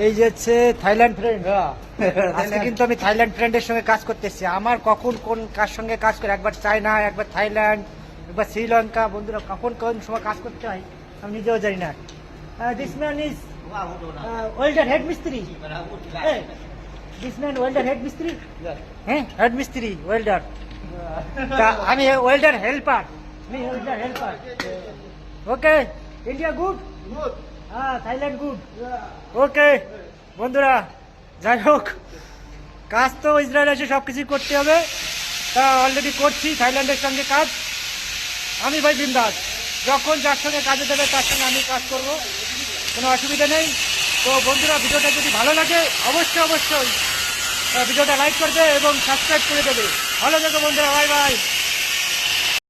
এই যে হচ্ছে থাইল্যান্ড ফ্রেন্ড। আজকে কিন্তু আমি থাইল্যান্ড ফ্রেন্ডের সঙ্গে কাজ করতেছি। আমার কখন কোন কার সঙ্গে কাজ করে, একবার চায়না, একবার থাইল্যান্ড, একবার শ্রীলঙ্কা। বন্ধুরা কখন কোন সময় কাজ করতে হয় আমি নিজেও জানি না। This man is welder head মিস্ত্রি। দিস ম্যান ওয়েল্ডার হেড মিস্ত্রি। হ্যাঁ, হেড মিস্ত্রি ওয়েল্ডার। আমি ওয়েল্ডার হেল্পার। আমি ওয়েল্ডার হেল্পার। ওকে, ইন্ডিয়া গুড। হ্যাঁ, থাইল্যান্ড গুড। ওকে বন্ধুরা, যাই হোক, কাজ তো ইসরায়েল এসে সব কিছু করতে হবে। তা অলরেডি করছি থাইল্যান্ডের সঙ্গে কাজ। আমি ভাই বিন্দাস, যখন যার সঙ্গে কাজে দেবে তার সঙ্গে আমি কাজ করব, কোনো অসুবিধা নেই। তো বন্ধুরা, ভিডিওটা যদি ভালো লাগে অবশ্যই ভিডিওটা লাইক করবে এবং সাবস্ক্রাইব করে দেবে। ভালো থেকো বন্ধুরা, বাই বাই।